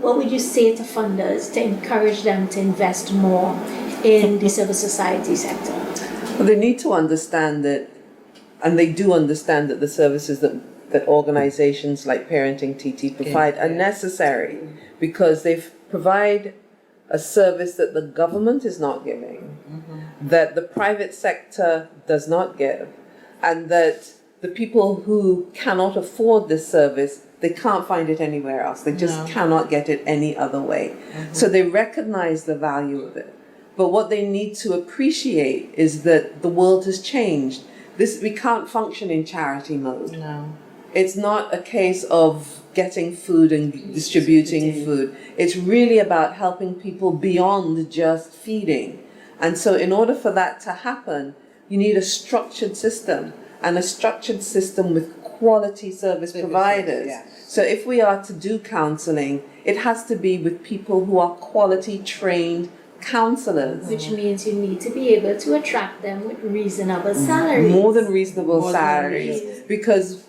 what would you say to funders to encourage them to invest more in the civil society sector? Well, they need to understand that, and they do understand that the services that organizations like ParentingTT provide are necessary because they provide a service that the government is not giving, that the private sector does not give, and that the people who cannot afford this service, they can't find it anywhere else. They just cannot get it any other way. So they recognize the value of it. But what they need to appreciate is that the world has changed. We can't function in charity mode. No. It's not a case of getting food and distributing food. It's really about helping people beyond just feeding. And so in order for that to happen, you need a structured system, and a structured system with quality service providers. Yes. So if we are to do counseling, it has to be with people who are quality trained counselors. Which means you need to be able to attract them with reasonable salaries. More than reasonable salaries. Because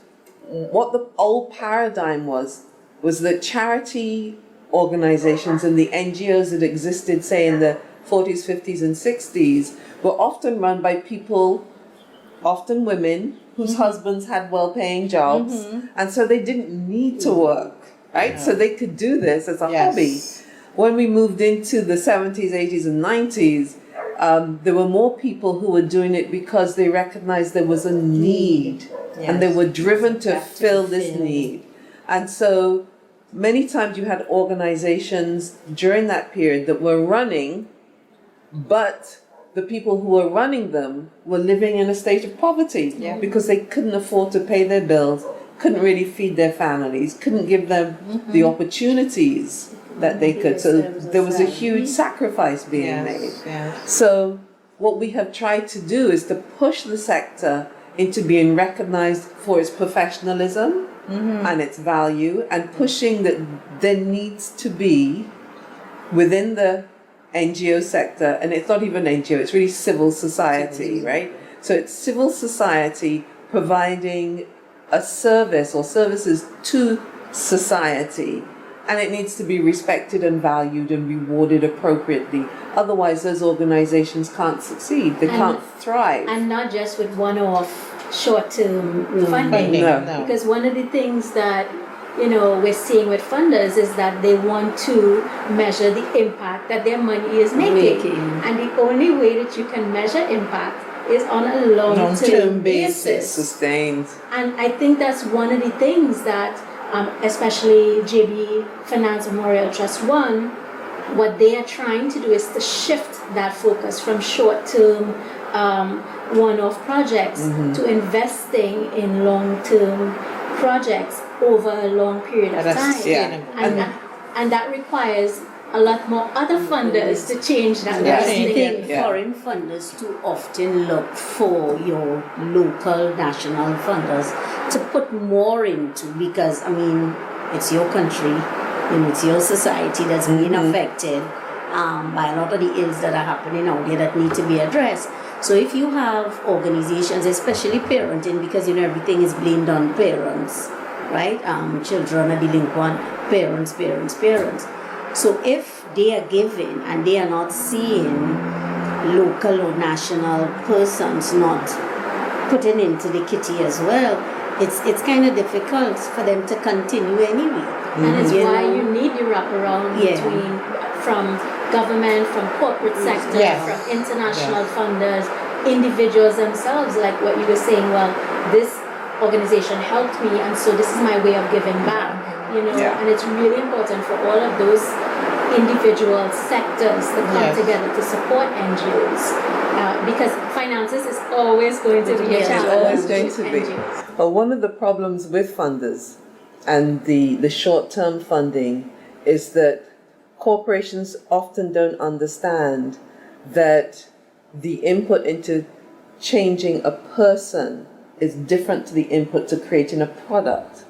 what the old paradigm was that charity organizations and the NGOs that existed, say, in the 40s, 50s, and 60s, were often run by people, often women, whose husbands had well-paying jobs, and so they didn't need to work, right? So they could do this as a hobby. When we moved into the 70s, 80s, and 90s, there were more people who were doing it because they recognized there was a need, and they were driven to fill this need. And so many times you had organizations during that period that were running, but the people who were running them were living in a state of poverty because they couldn't afford to pay their bills, couldn't really feed their families, couldn't give them the opportunities that they could. So there was a huge sacrifice being made. So what we have tried to do is to push the sector into being recognized for its professionalism and its value, and pushing that there needs to be within the NGO sector, and it's not even NGO, it's really civil society, right? So it's civil society providing a service or services to society, and it needs to be respected and valued and rewarded appropriately. Otherwise, those organizations can't succeed, they can't thrive. And not just with one-off short-term funding. No. Because one of the things that we're seeing with funders is that they want to measure the impact that their money is making. And the only way that you can measure impact is on a long-term basis. Sustained. And I think that's one of the things that, especially JB Finance Memorial Trust One, what they are trying to do is to shift that focus from short-term one-off projects to investing in long-term projects over a long period of time. And that requires a lot more other funders to change that. I think foreign funders too often look for your local national funders to put more into, because it's your country, it's your society that's being affected by a lot of the ills that are happening out there that need to be addressed. So if you have organizations, especially parenting, because everything is blamed on parents, right? Children are delinquent, parents. So if they are giving and they are not seeing local or national persons not putting into the kitty as well, it's kind of difficult for them to continue anyway. And it's why you need the wraparound from government, from corporate sector, from international funders, individuals themselves, like what you were saying, well, this organization helped me, and so this is my way of giving back, and it's really important for all of those individual sectors to come together to support NGOs, because finances is always going to be a challenge. It's always going to be. Well, one of the problems with funders and the short-term funding is that corporations often don't understand that the input into changing a person is different to the input to creating a product.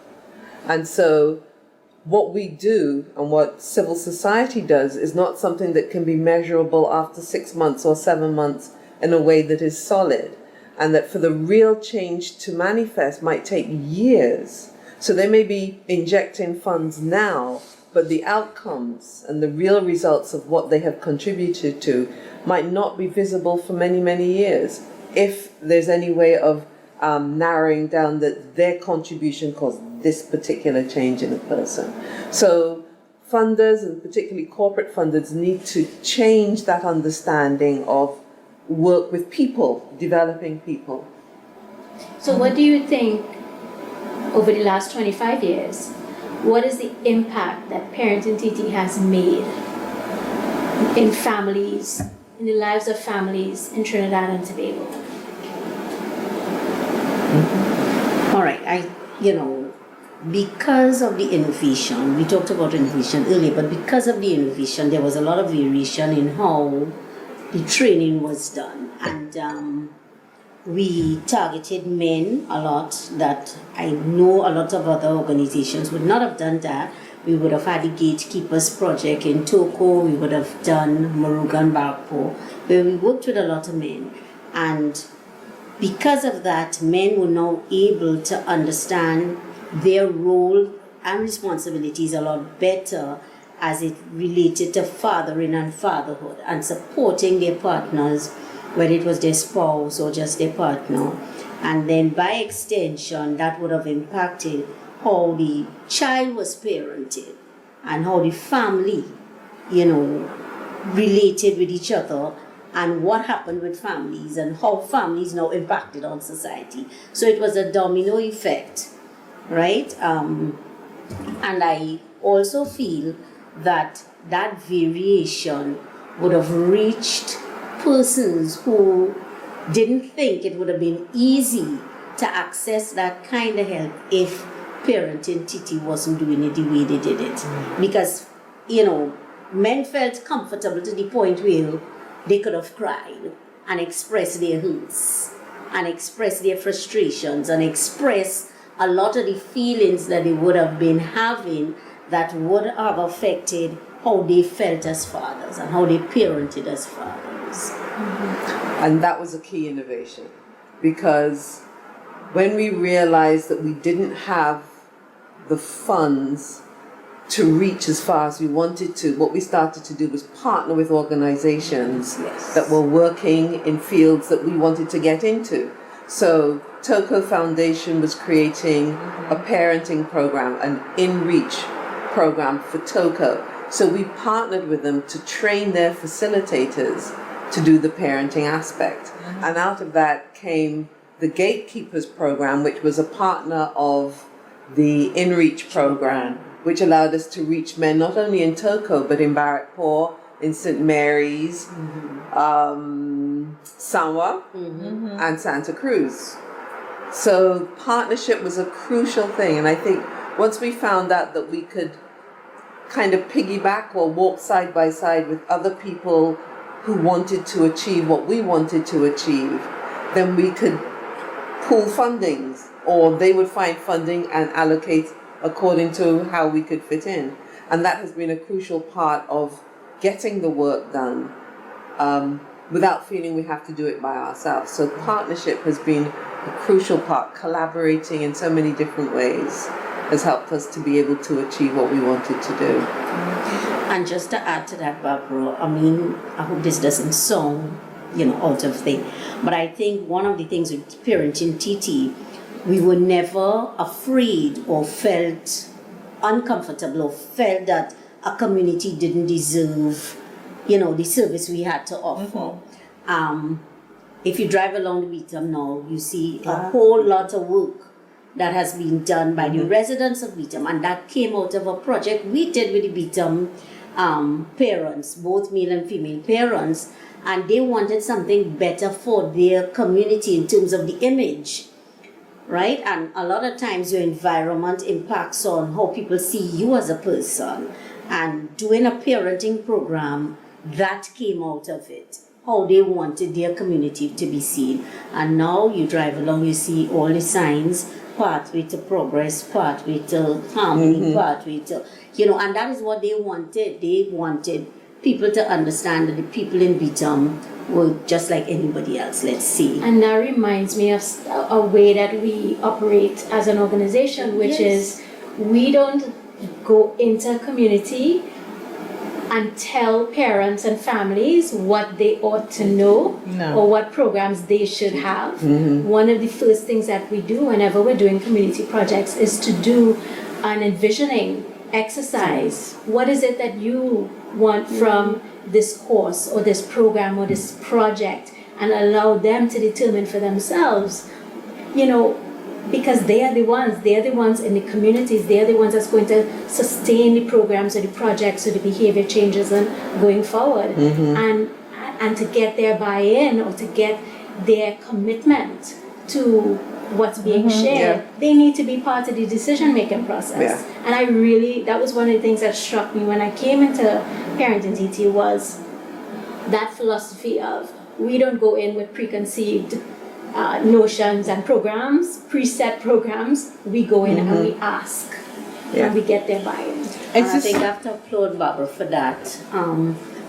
And so what we do and what civil society does is not something that can be measurable after 6 months or 7 months in a way that is solid, and that for the real change to manifest might take years. So they may be injecting funds now, but the outcomes and the real results of what they have contributed to might not be visible for many, many years, if there's any way of narrowing down that their contribution caused this particular change in a person. So funders, and particularly corporate funders, need to change that understanding of work with people, developing people. So what do you think, over the last 25 years, what is the impact that ParentingTT has made in families, in the lives of families in Trinidad and Tobago? All right, because of the innovation, we talked about innovation earlier, but because of the innovation, there was a lot of variation in how the training was done. And we targeted men a lot, that I know a lot of other organizations would not have done that. We would have had the Gatekeepers Project in Toko, we would have done Murugan Barpo, where we worked with a lot of men. And because of that, men were now able to understand their role and responsibilities a lot better as it related to fathering and fatherhood and supporting their partners, whether it was their spouse or just their partner. And then by extension, that would have impacted how the child was parented and how the family, related with each other, and what happened with families and how families now impacted on society. So it was a domino effect, right? And I also feel that that variation would have reached persons who didn't think it would have been easy to access that kind of help if ParentingTT wasn't doing it the way they did it. Because, men felt comfortable to the point where they could have cried and expressed their hurts and expressed their frustrations and expressed a lot of the feelings that they would have been having that would have affected how they felt as fathers and how they parented as fathers. And that was a key innovation, because when we realized that we didn't have the funds to reach as far as we wanted to, what we started to do was partner with organizations that were working in fields that we wanted to get into. So Toko Foundation was creating a parenting program, an in-reach program for Toko. So we partnered with them to train their facilitators to do the parenting aspect. And out of that came the Gatekeepers program, which was a partner of the in-reach program, which allowed us to reach men not only in Toko, but in Barrackpore, in St. Mary's, Sawa, and Santa Cruz. So partnership was a crucial thing. And I think once we found out that we could kind of piggyback or walk side by side with other people who wanted to achieve what we wanted to achieve, then we could pool fundings, or they would find funding and allocate according to how we could fit in. And that has been a crucial part of getting the work done without feeling we have to do it by ourselves. So partnership has been a crucial part. Collaborating in so many different ways has helped us to be able to achieve what we wanted to do. And just to add to that, Barbara, I hope this doesn't sound, out of thing, but I think one of the things with ParentingTT, we were never afraid or felt uncomfortable or felt that a community didn't deserve, the service we had to offer. If you drive along the Beatum now, you see a whole lot of work that has been done by the residents of Beatum, and that came out of a project we did with the Beatum parents, both male and female parents, and they wanted something better for their community in terms of the image. Right? And a lot of times your environment impacts on how people see you as a person. And doing a parenting program, that came out of it. How they wanted their community to be seen. And now you drive along, you see all the signs, pathway to progress, pathway to harmony, pathway to, and that is what they wanted. They wanted people to understand that the people in Beatum were just like anybody else, let's see. And that reminds me of a way that we operate as an organization, which is we don't go into a community and tell parents and families what they ought to know or what programs they should have. One of the first things that we do whenever we're doing community projects is to do an envisioning exercise. What is it that you want from this course or this program or this project, and allow them to determine for themselves, because they are the ones in the communities, they are the ones that's going to sustain the programs or the projects or the behavior changes and going forward. And to get their buy-in or to get their commitment to what's being shared, they need to be part of the decision-making process. And that was one of the things that struck me when I came into ParentingTT, was that philosophy of, we don't go in with preconceived notions and programs, preset programs. We go in and we ask, and we get their buy-in. I think I have to applaud Barbara for that,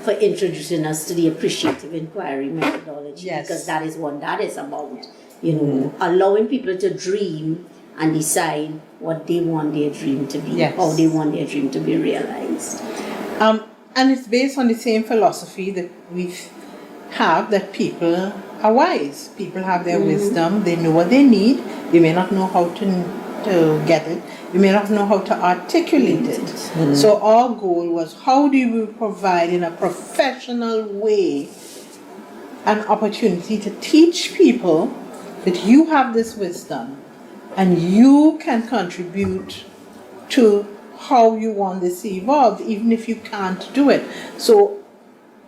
for introducing us to the appreciative inquiry methodology, because that is what that is about. Allowing people to dream and decide what they want their dream to be, how they want their dream to be realized. And it's based on the same philosophy that we have, that people are wise. People have their wisdom. They know what they need. They may not know how to get it. They may not know how to articulate it. So our goal was, how do we provide in a professional way an opportunity to teach people that you have this wisdom and you can contribute to how you want this to evolve, even if you can't do it. So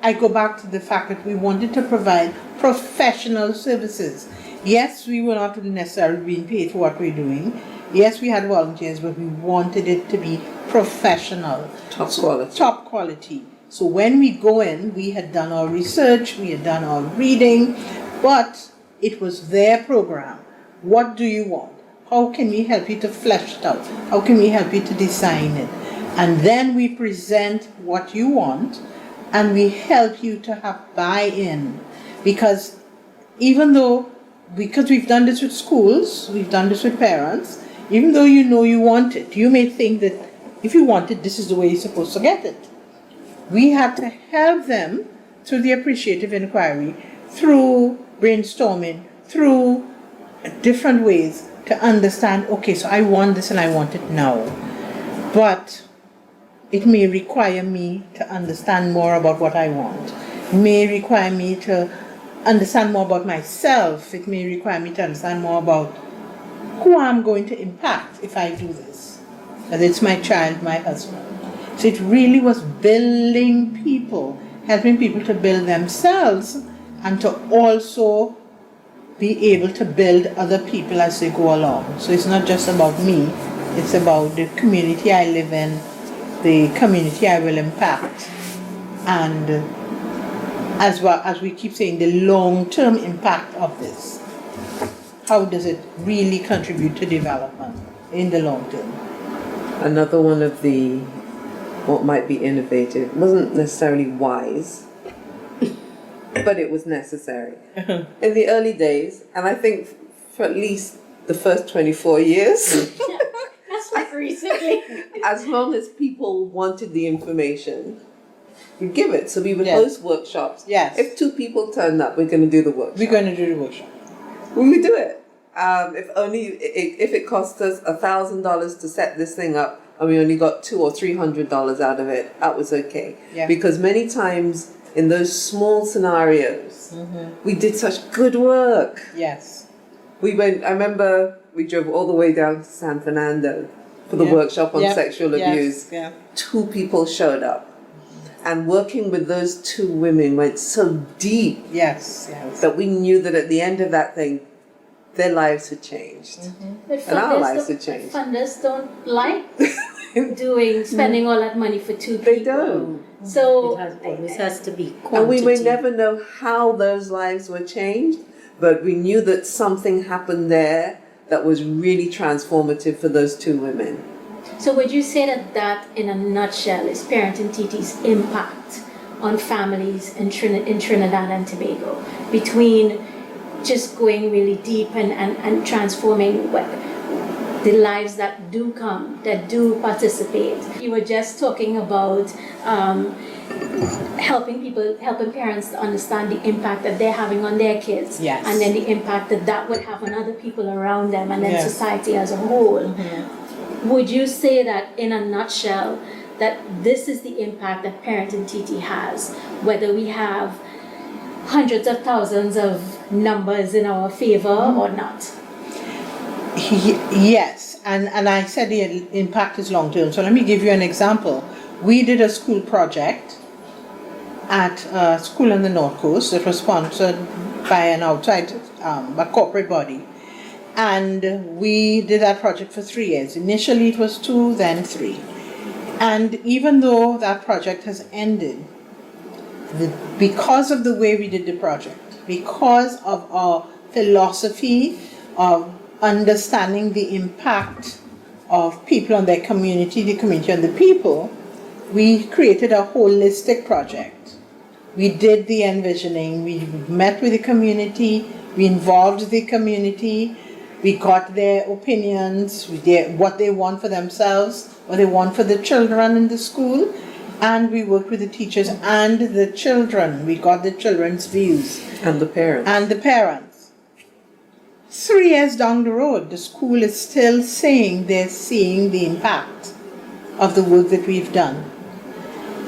I go back to the fact that we wanted to provide professional services. Yes, we were not necessarily being paid for what we're doing. Yes, we had volunteers, but we wanted it to be professional. Top quality. So when we go in, we had done our research, we had done our reading, but it was their program. What do you want? How can we help you to flesh it out? How can we help you to design it? And then we present what you want, and we help you to have buy-in. Because because we've done this with schools, we've done this with parents, even though you know you want it, you may think that if you want it, this is the way you're supposed to get it. We have to help them through the appreciative inquiry, through brainstorming, through different ways to understand, okay, so I want this and I want it now. But it may require me to understand more about what I want. It may require me to understand more about myself. It may require me to understand more about who I'm going to impact if I do this. Whether it's my child, my husband. So it really was building people, helping people to build themselves and to also be able to build other people as they go along. So it's not just about me, it's about the community I live in, the community I will impact, and as well as we keep saying, the long-term impact of this. How does it really contribute to development in the long term? Another one of the, what might be innovative, wasn't necessarily wise, but it was necessary. In the early days, and I think for at least the first 24 years, That's like recently. as long as people wanted the information, we'd give it. So we would host workshops. Yes. If 2 people turned up, we're going to do the workshop. We're going to do the workshop. We would do it. If it cost us $1,000 to set this thing up, and we only got $200 or $300 out of it, that was okay. Yeah. Because many times in those small scenarios, we did such good work. Yes. I remember we drove all the way down to San Fernando for the workshop on sexual abuse. Yeah. 2 people showed up. And working with those 2 women went so deep that we knew that at the end of that thing, their lives had changed. But And our lives had changed. Funders don't like spending all that money for 2 people. They don't. So It always has to be quantity. And we may never know how those lives were changed, but we knew that something happened there that was really transformative for those 2 women. So would you say that in a nutshell is ParentingTT's impact on families in Trinidad and Tobago, between just going really deep and transforming the lives that do come, that do participate. You were just talking about helping parents to understand the impact that they're having on their kids, Yes. and then the impact that would have on other people around them, and then Yes. society as a whole. Mm-hmm. Would you say that, in a nutshell, that this is the impact that ParentingTT has, whether we have hundreds of thousands of numbers in our favor or not? Yes, and I said the impact is long term. So let me give you an example. We did a school project at a school on the North Coast that was sponsored by an outside a corporate body. And we did that project for 3 years. Initially it was 2, then 3. And even though that project has ended, because of the way we did the project, because of our philosophy of understanding the impact of people on their community, the community on the people, we created a holistic project. We did the envisioning, we met with the community, we involved the community, we got their opinions, what they want for themselves, what they want for the children in the school, and we worked with the teachers and the children. We got the children's views. And the parents. And the parents. 3 years down the road, the school is still saying they're seeing the impact of the work that we've done.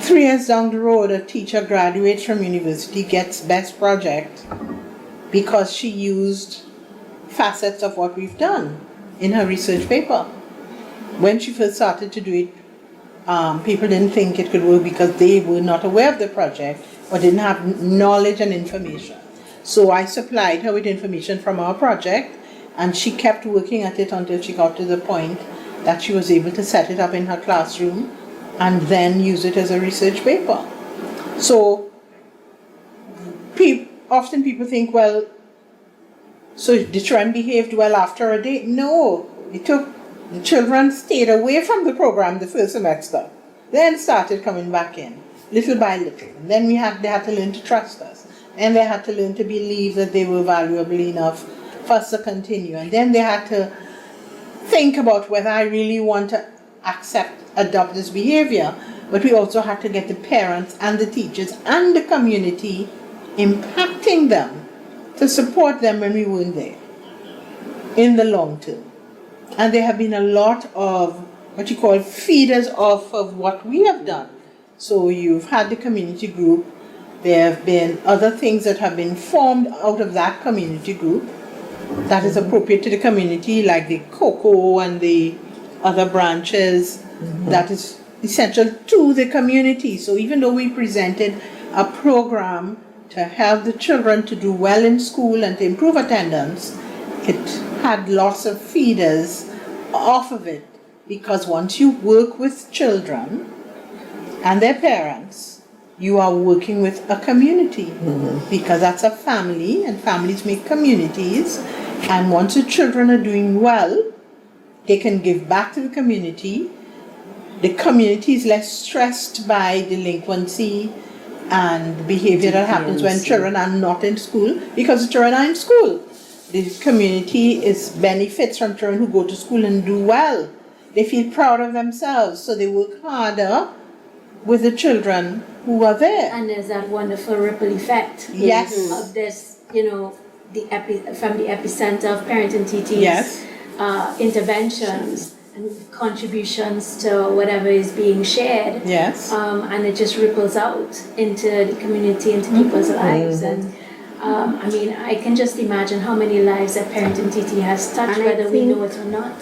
3 years down the road, a teacher graduates from university, gets best project because she used facets of what we've done in her research paper. When she first started to do it, people didn't think it could work because they were not aware of the project or didn't have knowledge and information. So I supplied her with information from our project, and she kept working at it until she got to the point that she was able to set it up in her classroom and then use it as a research paper. So often people think, well, so the children behaved well after a day. No, the children stayed away from the program the first semester, then started coming back in, little by little. And then they had to learn to trust us. And they had to learn to believe that they were valuable enough for us to continue. And then they had to think about whether I really want to adopt this behavior. But we also had to get the parents and the teachers and the community impacting them to support them when we weren't there in the long term. And there have been a lot of what you call feeders off of what we have done. So you've had the community group. There have been other things that have been formed out of that community group that is appropriate to the community, like the cocoa and the other branches that is essential to the community. So even though we presented a program to help the children to do well in school and to improve attendance, it had lots of feeders off of it, because once you work with children and their parents, you are working with a community, because that's a family, and families make communities. And once the children are doing well, they can give back to the community. The community is less stressed by delinquency and behavior that happens when children are not in school, because the children are in school. The community benefits from children who go to school and do well. They feel proud of themselves, so they work harder with the children who are there. And there's that wonderful ripple effect. Yes. Of this, from the epicenter of ParentingTT's Yes. interventions and contributions to whatever is being shared. Yes. And it just ripples out into the community, into people's lives. And I can just imagine how many lives that ParentingTT has touched, And whether we know it or not.